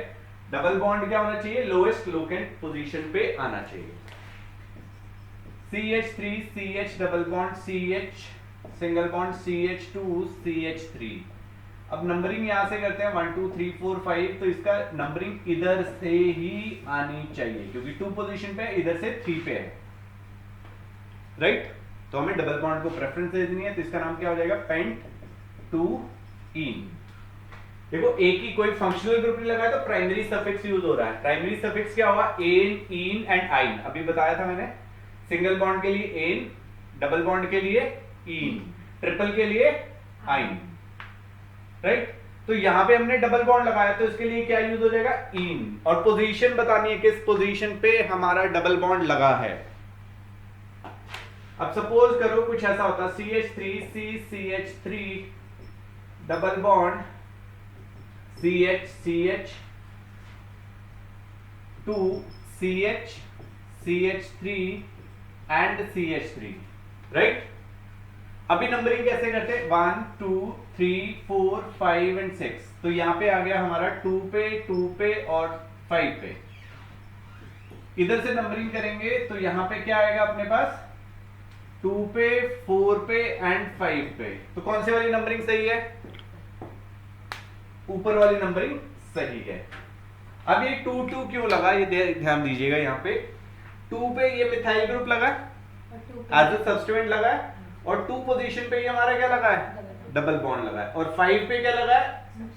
डबल बॉन्ड क्या होना चाहिए, लोएस्ट लोकेंट पोजीशन पे आना चाहिए। CH3 CH double bond CH single bond CH2 CH3। अब नंबरिंग यहां से करते हैं 1 2 3 4 5, तो इसका नंबरिंग इधर से ही आनी चाहिए क्योंकि 2 पोजीशन पे है, इधर से 3 पे है, राइट। तो हमें डबल बॉन्ड को प्रेफरेंस दे देनी है, तो इसका नाम क्या हो जाएगा, पेंट टू इन। देखो एक ही कोई फंक्शनल ग्रुप नहीं लगा तो प्राइमरी सफिक्स यूज हो रहा है। प्राइमरी सफिक्स क्या होगा, एन इन एंड आइन, अभी बताया था मैंने। सिंगल बॉन्ड के लिए एन, डबल बॉन्ड के लिए इन, ट्रिपल के लिए आइन, राइट। तो यहां पे हमने डबल बॉन्ड लगाया तो इसके लिए क्या यूज हो जाएगा, इन। और पोजीशन बतानी है किस पोजीशन पे हमारा डबल बॉन्ड लगा है। अब सपोज करो कुछ ऐसा होता CH3 CH3 double bond CH 2 CH CH3 and CH3, right. अभी नंबरिंग कैसे करते हैं, 1 2 3 4 5 एंड 6। तो यहां पे आ गया हमारा 2 पे और 5 पे। इधर से नंबरिंग करेंगे तो यहां पे क्या आएगा अपने पास, 2 पे 4 पे एंड 5 पे। तो कौन से वाली नंबरिंग सही है, ऊपर वाली नंबरिंग सही है। अब ये 2 2 क्यों लगा, ये ध्यान दीजिएगा। यहाँ पे 2 पे ये मिथाइल ग्रुप लगा एज अ सब्स्टिट्यूएंट लगा है, और 2 पोजीशन पे ये हमारा क्या लगा है, डबल बॉन्ड लगा है, और 5 पे क्या लगा है,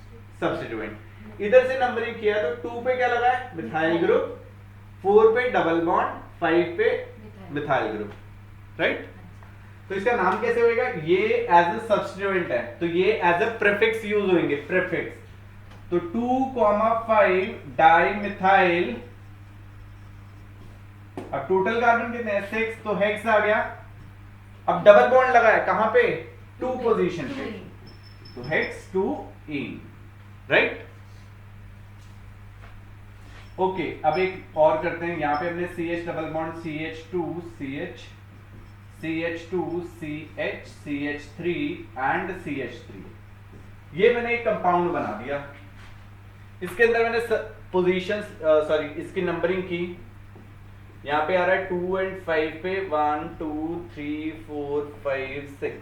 सब्स्टिट्यूएंट। इधर से नंबरिंग किया तो 2 पे क्या लगा है, मिथाइल ग्रुप, 4 पे डबल बॉन्ड, 5 पे मिथाइल ग्रुप, राइट। तो इसका नाम कैसे होएगा, ये एज अ सब्स्टिट्यूएंट है तो ये एज अ प्रीफिक्स यूज होंगे, प्रीफिक्स। तो 2,5 डाई मिथाइल, अब टोटल कार्बन कितने हैं, 6, तो हेक्स आ गया। अब डबल बॉन्ड लगा है कहां पे, 2 पोजीशन पे, तो हेक्स 2 इन, राइट। ओके, अब एक और करते हैं। यहां पे हमने CH double bond CH2 CH CH2 CH CH3 and CH3, ये मैंने एक कंपाउंड बना दिया। इसके अंदर मैंने पोजीशंस सॉरी इसकी नंबरिंग की। यहां पे आ रहा है 2 एंड 5 पे 1 2 3 4 5 6,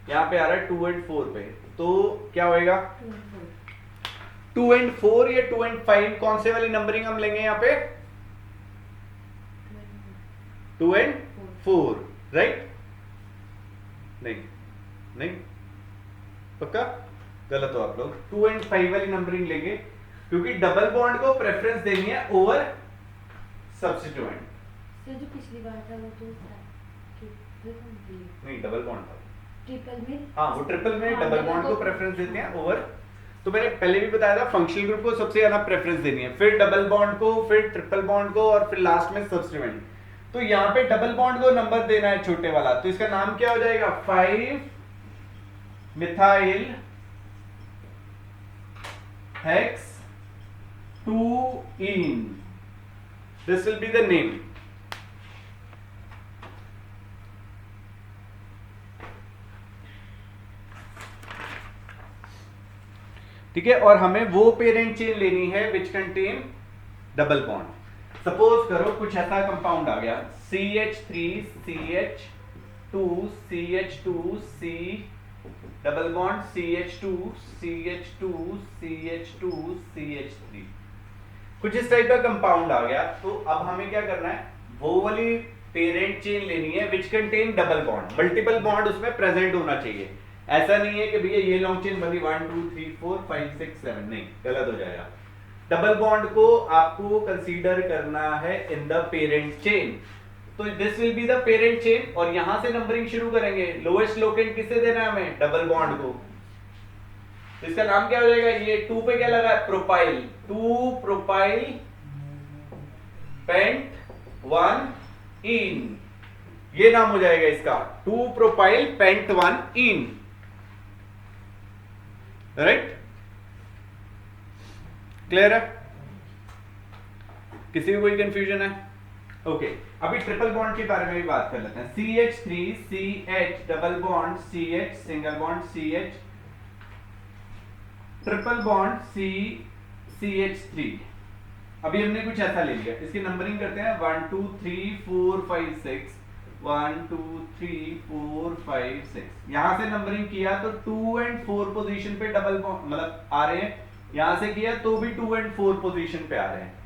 यहां पे आ रहा है 2 एंड 4 पे। तो क्या होएगा, 2 एंड 4 या 2 एंड 5, कौन से वाली नंबरिंग हम लेंगे यहाँ पे, 2 एंड 4, राइट। नहीं पक्का, गलत हो आप लोग। 2 एंड 5 वाली नंबरिंग लेंगे क्योंकि डबल बॉन्ड को प्रेफरेंस देनी है ओवर सब्स्टिट्यूएंट। सर जो पिछली बार था वो तो नहीं, डबल बॉन्ड था, ट्रिपल में। हाँ वो ट्रिपल में हाँ, डबल बॉन्ड को प्रेफरेंस देते हैं ओवर। तो मैंने पहले भी बताया था फंक्शनल ग्रुप को सबसे ज्यादा प्रेफरेंस देनी है, फिर डबल बॉन्ड को, फिर ट्रिपल बॉन्ड को, और फिर लास्ट में सब्स्टिट्यूएंट। तो यहाँ पे डबल बॉन्ड को नंबर देना है छोटे वाला, तो इसका नाम क्या हो जाएगा, 5 methyl hex 2 in, this will be the name. ठीक है, और हमें वो पेरेंट चेन लेनी है which contain double bond. Suppose करो कुछ ऐसा कंपाउंड आ गया CH3 CH2 CH2 C double bond CH2 CH2 CH2 CH3, कुछ इस टाइप का कंपाउंड आ गया। तो अब हमें क्या करना है, वो वाली पेरेंट चेन लेनी है which contain double bond, multiple bond उसमें प्रेजेंट होना चाहिए। ऐसा नहीं है कि भैया ये लॉन्ग चेन बनी 1 2 3 4 5 6 7, नहीं, गलत हो जाएगा। डबल बॉन्ड को आपको कंसीडर करना है इन द पेरेंट चेन। तो this will be the parent chain, और यहां से नंबरिंग शुरू करेंगे। लोएस्ट लोकेंट किसे देना है हमें, डबल बॉन्ड को। तो इसका नाम क्या हो जाएगा, ये 2 पे क्या लगा है, प्रोपाइल, 2 प्रोपाइल पेंट 1 इन, ये नाम हो जाएगा इसका, 2 प्रोपाइल पेंट 1 इन, राइट। क्लियर है, किसी भी कोई कंफ्यूजन है? ओके अभी ट्रिपल बॉन्ड के बारे में भी बात कर लेते हैं। CH3 CH double bond CH single bond CH triple bond CH3। अभी हमने कुछ ऐसा ले लिया, इसकी नंबरिंग करते हैं 1 2 3 4 5 6 1 2 3 4 5 6। यहां से नंबरिंग किया तो 2 एंड 4 पोजीशन पे डबल बॉन्ड मतलब आ रहे हैं, यहां से किया तो भी 2 एंड 4 पोजीशन पे आ रहे हैं।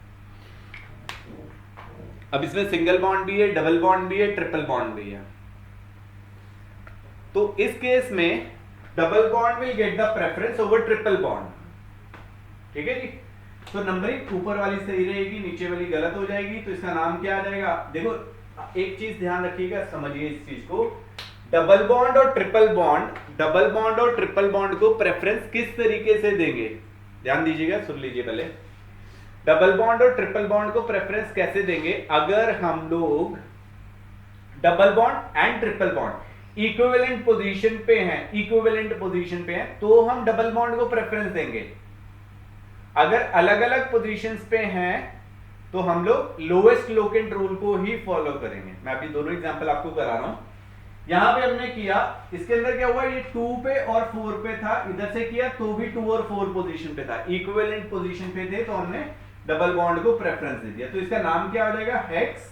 अब इसमें सिंगल बॉन्ड भी है, डबल बॉन्ड भी है, ट्रिपल बॉन्ड भी है। तो इस केस में double bond will get the preference over triple bond. ठीक है जी। तो नंबरिंग ऊपर वाली सही रहेगी, नीचे वाली गलत हो जाएगी। तो इसका नाम क्या आ जाएगा? देखो एक चीज ध्यान रखिएगा, समझिए इस चीज को। डबल बॉन्ड और ट्रिपल बॉन्ड, डबल बॉन्ड और ट्रिपल बॉन्ड को प्रेफरेंस किस तरीके से देंगे, ध्यान दीजिएगा, सुन लीजिए पहले। डबल बॉन्ड और ट्रिपल बॉन्ड को प्रेफरेंस कैसे देंगे? अगर हम लोग double bond and triple bond equivalent position पे हैं, इक्विवेलेंट पोजीशन पे हैं, तो हम डबल बॉन्ड को प्रेफरेंस देंगे। अगर अलग अलग पोजीशंस पे हैं तो हम लोग लोएस्ट लोकेंट रूल को ही फॉलो करेंगे। मैं अभी दोनों एग्जांपल आपको करा रहा हूं। यहां पे हमने किया, इसके अंदर क्या हुआ, ये 2 पे और 4 पे था, इधर से किया तो भी 2 और 4 पोजीशन पे था, इक्विवेलेंट पोजीशन पे थे, तो हमने डबल बॉन्ड को प्रेफरेंस दे दिया। तो इसका नाम क्या हो जाएगा? हेक्स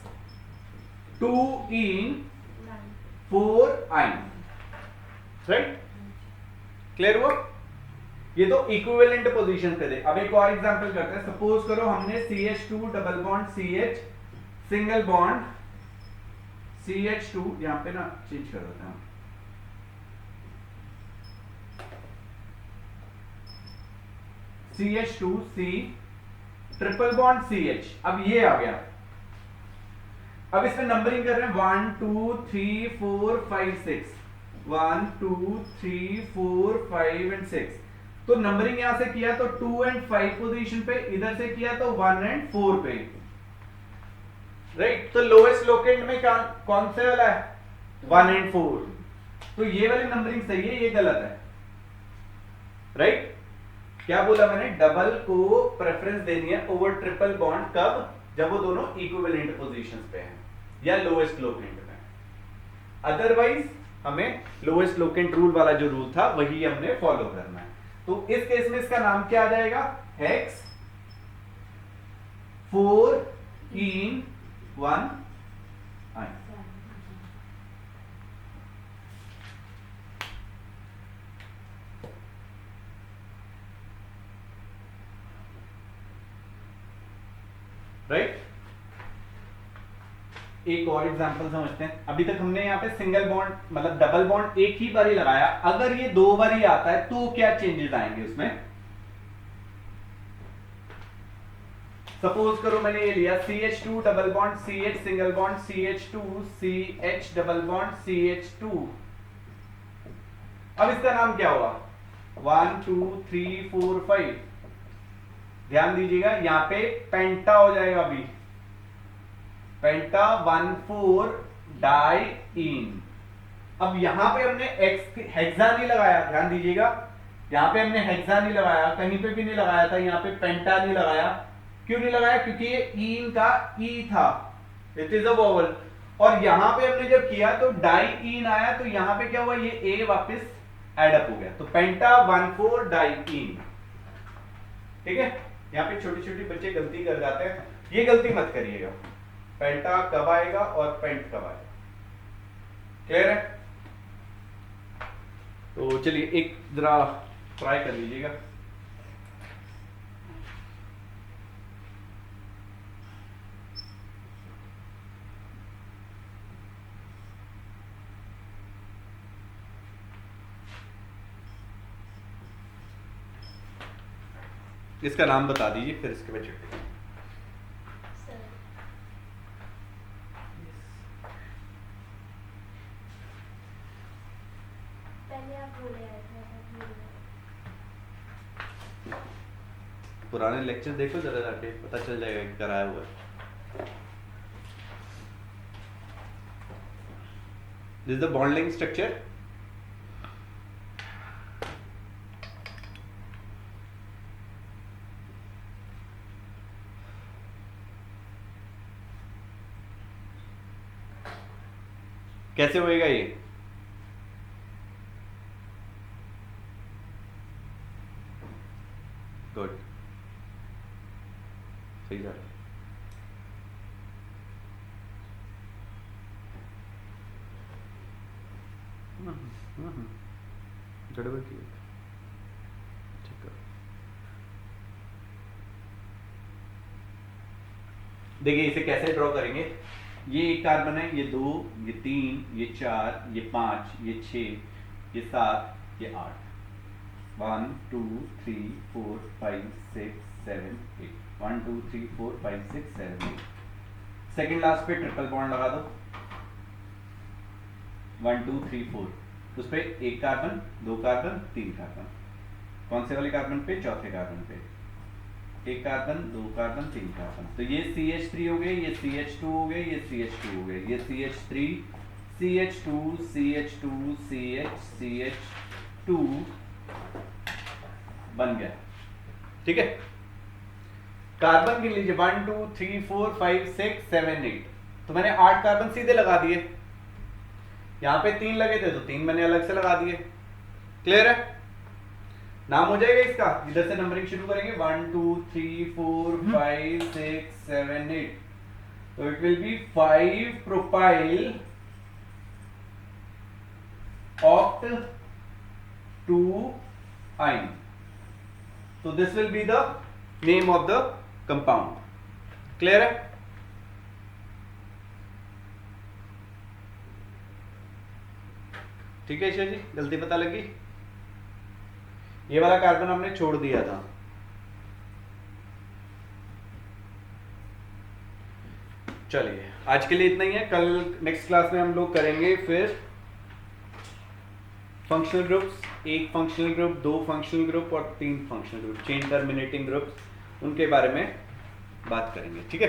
2 इन 4 आइन। राइट, क्लियर हुआ? ये तो इक्विवेलेंट पोजीशन पे थे। अब एक और एग्जांपल करते हैं। सपोज करो हमने CH2 double bond CH single bond CH2, यहां पे ना चेंज कर देते हैं, CH2C ट्रिपल बॉन्ड CH। अब ये आ गया। अब इसमें नंबरिंग कर रहे हैं 1 2 3 4 5 6 1 2 3 4 5 एंड 6। तो नंबरिंग यहां से किया तो 2 एंड 5 पोजीशन पे, इधर से किया तो 1 एंड 4 पे। राइट, तो लोएस्ट लोकेंट में कौन से वाला है? 1 एंड 4। तो ये वाली नंबरिंग सही है, ये गलत है। राइट, क्या बोला मैंने? डबल को प्रेफरेंस देनी है ओवर ट्रिपल बॉन्ड। कब? जब वो दोनों इक्विवेलेंट पोजीशंस पे हैं या लोएस्ट लोकेंट में। अदरवाइज हमें लोएस्ट लोकेंट रूल वाला जो रूल था वही हमने फॉलो करना है। तो इस केस में इसका नाम क्या आ जाएगा? हेक्स 4 इन 1 आइन। राइट, एक और एग्जांपल समझते हैं। अभी तक हमने यहां पे सिंगल बॉन्ड मतलब डबल बॉन्ड एक ही बार ही लगाया। अगर ये 2 बार ही आता है तो क्या चेंजेस आएंगे उसमें? सपोज करो मैंने ये लिया CH2 double bond CH single bond CH2 CH double bond CH2। अब इसका नाम क्या हुआ? 1 2 3 4 5। ध्यान दीजिएगा, यहां पे पेंटा हो जाएगा। अभी पेंटा 1 4 डाइईन। अब यहां पे हमने हेक्सा नहीं लगाया, ध्यान दीजिएगा, यहां पे हमने हेक्सा नहीं लगाया, कहीं पे भी नहीं लगाया था। यहां पे पेंटा नहीं लगाया। क्यों नहीं लगाया? क्योंकि ये ईन का ई था, इट इज अ वोवल। और यहां पे हमने जब किया तो डाइईन आया, तो यहां पे क्या हुआ? ये ए वापस एड अप हो गया। तो पेंटा 1 4 डाइईन। ठीक है, यहां पे छोटे छोटे बच्चे गलती कर जाते हैं, ये गलती मत करिएगा। पेंटा कब आएगा और पेंट कब आएगा, क्लियर है? तो चलिए एक जरा ट्राई कर लीजिएगा। इसका नाम बता दीजिए, फिर इसके बाद चलते हैं। पुराने लेक्चर देखो जरा जाके, पता चल जाएगा कि कराया हुआ है। This is the bonding structure. कैसे होएगा ये? गुड, सही जा रहा है। गड़बड़ की है। ठीक है, देखिए इसे कैसे ड्रॉ करेंगे। ये एक कार्बन है, ये 2, ये 3, ये 4, ये 5, ये 6, ये 7, ये 8। 1 2 3 4 5 6 7 8। 1 2 3 4 5 6 7 8। सेकेंड लास्ट पे ट्रिपल बॉन्ड लगा दो। 1 2 3 4, उस पे एक कार्बन, 2 कार्बन, 3 कार्बन। कौन से वाले कार्बन पे? चौथे कार्बन पे एक कार्बन, 2 कार्बन, 3 कार्बन। तो ये CH3 हो गए, ये CH2 हो गए, ये CH2 हो गए, ये CH3 CH2 CH2 CH2 बन गया। ठीक है, कार्बन गिन लीजिए 1 2 3 4 5 6 7 8। तो मैंने 8 कार्बन सीधे लगा दिए, यहां पे 3 लगे थे तो 3 मैंने अलग से लगा दिए। क्लियर है? नाम हो जाएगा इसका, इधर से नंबरिंग शुरू करेंगे 1 2 3 4 5 6 7 8। तो it will be 5 propyl oct 2 ine। तो this will be the name of the compound. Clear है? ठीक है ईशा जी, गलती पता लगी? ये वाला कार्बन हमने छोड़ दिया था। चलिए आज के लिए इतना ही है। कल नेक्स्ट क्लास में हम लोग करेंगे फिर functional groups, 1 functional group, 2 functional group और 3 functional group, chain terminating groups, उनके बारे में बात करेंगे। ठीक है।